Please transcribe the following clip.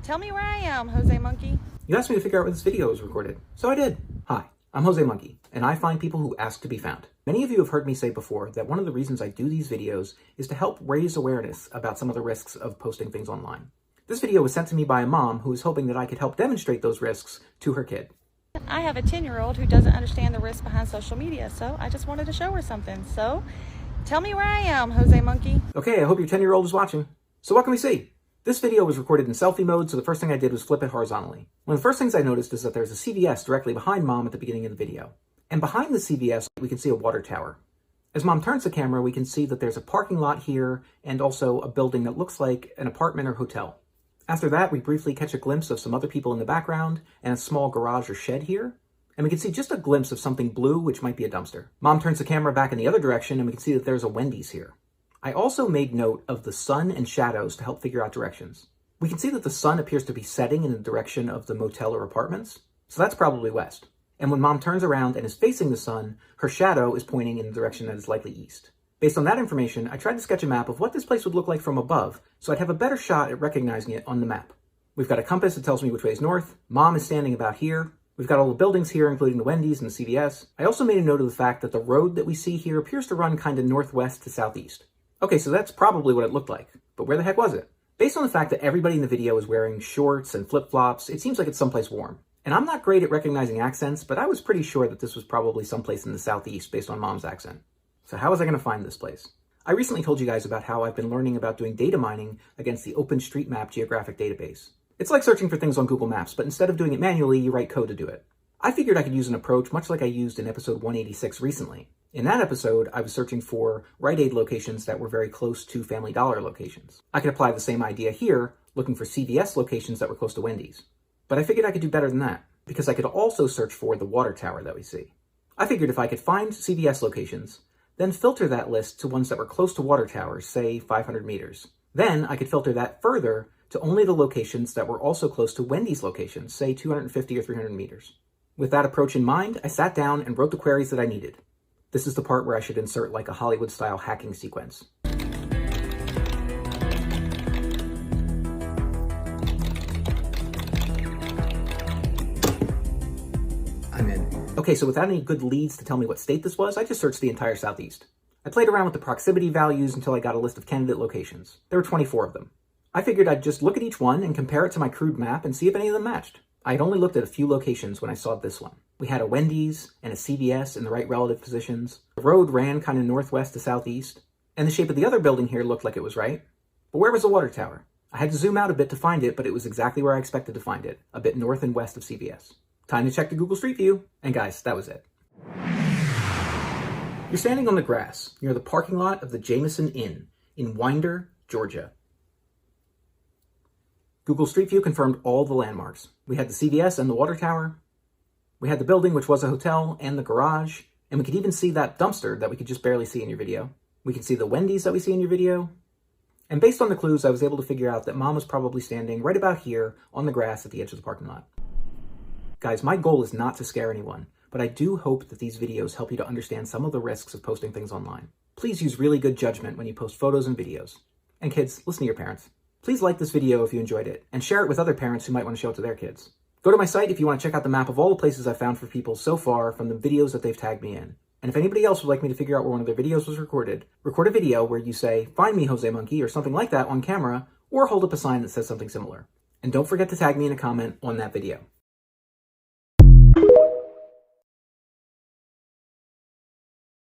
Tell me where I am, Jose Monkey. You asked me to figure out where this video was recorded, so I did. Hi, I'm Jose Monkey, and I find people who ask to be found. Many of you have heard me say before that one of the reasons I do these videos is to help raise awareness about some of the risks of posting things online. This video was sent to me by a mom who was hoping that I could help demonstrate those risks to her kid. I have a 10-year-old who doesn't understand the risks behind social media, so I just wanted to show her something. So, tell me where I am, Jose Monkey. Okay, I hope your 10-year-old is watching. So what can we see? This video was recorded in selfie mode, so the first thing I did was flip it horizontally. One of the first things I noticed is that there's a CVS directly behind Mom at the beginning of the video. And behind the CVS, we can see a water tower. As Mom turns the camera, we can see that there's a parking lot here and also a building that looks like an apartment or hotel. After that, we briefly catch a glimpse of some other people in the background and a small garage or shed here. And we can see just a glimpse of something blue, which might be a dumpster. Mom turns the camera back in the other direction and we can see that there's a Wendy's here. I also made note of the sun and shadows to help figure out directions. We can see that the sun appears to be setting in the direction of the motel or apartments, so that's probably west. And when Mom turns around and is facing the sun, her shadow is pointing in the direction that is likely east. Based on that information, I tried to sketch a map of what this place would look like from above, so I'd have a better shot at recognizing it on the map. We've got a compass that tells me which way is north. Mom is standing about here. We've got all the buildings here, including the Wendy's and the CVS. I also made a note of the fact that the road that we see here appears to run kind of northwest to southeast. Okay, so that's probably what it looked like, but where the heck was it? Based on the fact that everybody in the video is wearing shorts and flip-flops, it seems like it's someplace warm. And I'm not great at recognizing accents, but I was pretty sure that this was probably someplace in the southeast based on Mom's accent. So how was I going to find this place? I recently told you guys about how I've been learning about doing data mining against the OpenStreetMap geographic database. It's like searching for things on Google Maps, but instead of doing it manually, you write code to do it. I figured I could use an approach much like I used in episode 186 recently. In that episode, I was searching for Rite Aid locations that were very close to Family Dollar locations. I could apply the same idea here, looking for CVS locations that were close to Wendy's. But I figured I could do better than that, because I could also search for the water tower that we see. I figured if I could find CVS locations, then filter that list to ones that were close to water towers, say 500 meters. Then I could filter that further to only the locations that were also close to Wendy's locations, say 250 or 300 meters. With that approach in mind, I sat down and wrote the queries that I needed. This is the part where I should insert like a Hollywood-style hacking sequence. I'm in. Okay, so without any good leads to tell me what state this was, I just searched the entire southeast. I played around with the proximity values until I got a list of candidate locations. There were 24 of them. I figured I'd just look at each one and compare it to my crude map and see if any of them matched. I had only looked at a few locations when I saw this one. We had a Wendy's and a CVS in the right relative positions. The road ran kind of northwest to southeast. And the shape of the other building here looked like it was right. But where was the water tower? I had to zoom out a bit to find it, but it was exactly where I expected to find it, a bit north and west of CVS. Time to check the Google Street View. And guys, that was it. You're standing on the grass near the parking lot of the Jameson Inn in Winder, Georgia. Google Street View confirmed all the landmarks. We had the CVS and the water tower. We had the building, which was a hotel, and the garage. And we could even see that dumpster that we could just barely see in your video. We could see the Wendy's that we see in your video. And based on the clues, I was able to figure out that Mom was probably standing right about here on the grass at the edge of the parking lot. Guys, my goal is not to scare anyone, but I do hope that these videos help you to understand some of the risks of posting things online. Please use really good judgment when you post photos and videos. And kids, listen to your parents. Please like this video if you enjoyed it, and share it with other parents who might want to show it to their kids. Go to my site if you want to check out the map of all the places I've found for people so far from the videos that they've tagged me in. And if anybody else would like me to figure out where one of their videos was recorded, record a video where you say, "Find me, Jose Monkey," or something like that on camera, or hold up a sign that says something similar. And don't forget to tag me in a comment on that video.